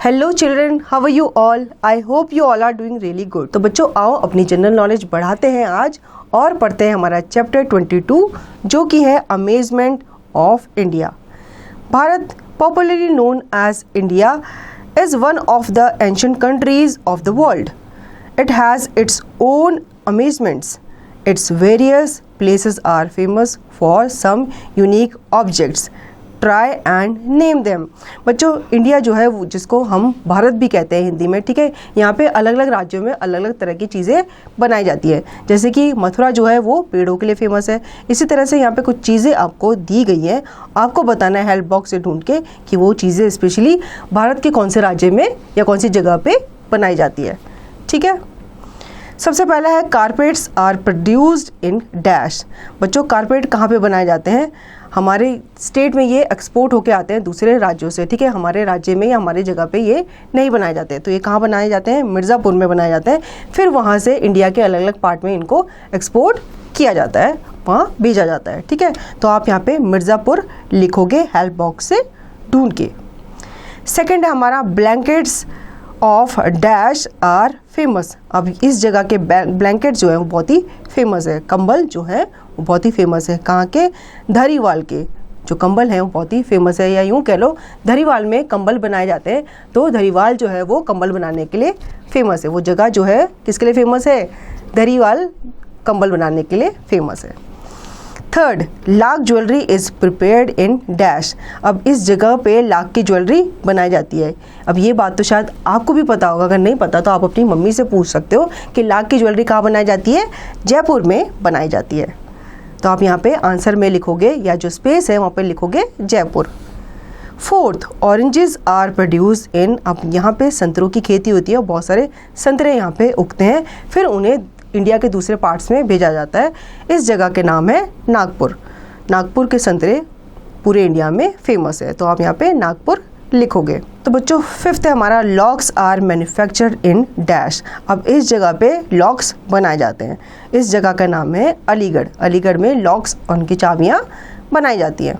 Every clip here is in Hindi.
Hello children, how are you all? I hope you all are doing really good. तो बच्चों आओ अपनी जनरल नॉलेज बढ़ाते हैं आज और पढ़ते हैं हमारा चैप्टर 22 जो कि है amazement of India. Bharat, popularly known as India, is one of the ancient countries of the world. It has its own amusements. Its various places are famous for some unique objects. Try and name them. बच्चों इंडिया जो है वो जिसको हम भारत भी कहते हैं हिंदी में, ठीक है, यहाँ पे अलग अलग राज्यों में अलग अलग तरह की चीज़ें बनाई जाती है। जैसे कि मथुरा जो है वो पेड़ों के लिए फेमस है। इसी तरह से यहाँ पे कुछ चीज़ें आपको दी गई हैं, आपको बताना है हेल्प बॉक्स से ढूंढ के कि वो चीज़ें स्पेशली भारत के कौन से राज्य में या कौन सी जगह पे बनाई जाती है। ठीक है, सबसे पहला है carpets are produced in dash. बच्चों कारपेट कहाँ पे बनाए जाते हैं? हमारे स्टेट में ये एक्सपोर्ट होके आते हैं दूसरे राज्यों से, ठीक है, हमारे राज्य में या हमारे जगह पे ये नहीं बनाए जाते। तो ये कहाँ बनाए जाते हैं? मिर्ज़ापुर में बनाए जाते हैं। फिर वहाँ से इंडिया के अलग अलग पार्ट में इनको एक्सपोर्ट किया जाता है, वहाँ भेजा जाता है। ठीक है, तो आप यहाँ पे मिर्ज़ापुर लिखोगे हेल्प बॉक्स से ढूंढ के। सेकेंड है हमारा blankets of dash are famous. अब इस जगह के ब्लैंकेट जो है वो बहुत ही फेमस है, कंबल जो है वो बहुत ही फेमस है। कहाँ के? धरीवाल के जो कंबल हैं वो बहुत ही फेमस है, या यूँ कह लो धरीवाल में कंबल बनाए जाते हैं। तो धरीवाल जो है वो कंबल बनाने के लिए फेमस है। वो जगह जो है किसके लिए फेमस है? धरीवाल कंबल बनाने के लिए फेमस है। Third, lakh jewellery is prepared in dash. अब इस जगह पे लाख की ज्वेलरी बनाई जाती है। अब ये बात तो शायद आपको भी पता होगा, अगर नहीं पता तो आप अपनी मम्मी से पूछ सकते हो कि लाख की ज्वेलरी कहाँ बनाई जाती है? जयपुर में बनाई जाती है। तो आप यहाँ पे आंसर में लिखोगे या जो स्पेस है वहाँ पे लिखोगे Jaipur. Fourth, oranges are produced in. अब यहाँ पे संतरों की खेती होती है, बहुत सारे संतरे यहाँ पे उगते हैं, फिर उन्हें इंडिया के दूसरे पार्ट्स में भेजा जाता है। इस जगह के नाम है नागपुर। नागपुर के संतरे पूरे इंडिया में फेमस है, तो आप यहाँ पे नागपुर लिखोगे। तो बच्चों फिफ्थ है हमारा locks are manufactured in dash. अब इस जगह पे लॉक्स बनाए जाते हैं। इस जगह का नाम है अलीगढ़। अलीगढ़ में लॉक्स उनकी चाबियाँ बनाई जाती हैं।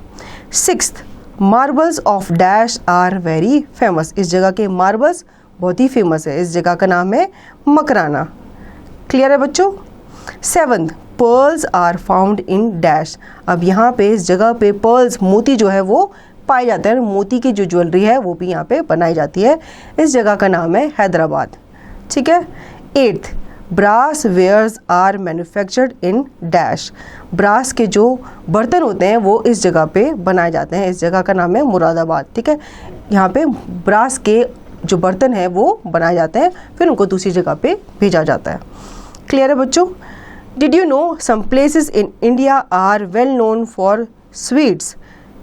Sixth, marbles of dash are very famous. इस जगह के मार्बल्स बहुत ही फेमस है। इस जगह का नाम है मकराना। क्लियर है बच्चों? Seventh, pearls are found in dash. अब यहाँ पे इस जगह पे पर्ल्स मोती जो है वो पाए जाते हैं। मोती की जो ज्वेलरी है वो भी यहाँ पे बनाई जाती है। इस जगह का नाम है हैदराबाद। ठीक है। Eighth, brass wares are manufactured in dash. Brass के जो बर्तन होते हैं वो इस जगह पे बनाए जाते हैं। इस जगह का नाम है मुरादाबाद। ठीक है, यहाँ पे ब्रास के जो बर्तन हैं वो बनाए जाते हैं, फिर उनको दूसरी जगह पे भेजा जाता है। क्लियर है बच्चों? Did you know some places in India are well known for sweets?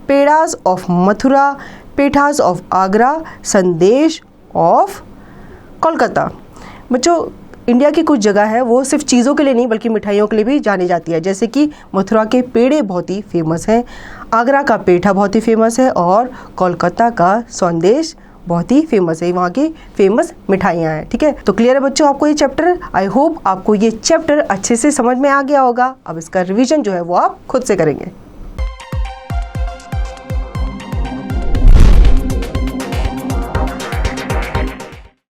Pedas of Mathura, pethas of Agra, sandesh of Kolkata. बच्चों इंडिया की कुछ जगह है वो सिर्फ चीज़ों के लिए नहीं बल्कि मिठाइयों के लिए भी जानी जाती है। जैसे कि मथुरा के पेड़े बहुत ही फेमस हैं, आगरा का पेठा बहुत ही फेमस है और कोलकाता का संदेश बहुत ही फेमस है। वहाँ की फेमस मिठाइयाँ हैं। ठीक है, तो क्लियर है बच्चों आपको ये चैप्टर? आई होप आपको ये चैप्टर अच्छे से समझ में आ गया होगा। अब इसका रिवीजन जो है वो आप खुद से करेंगे।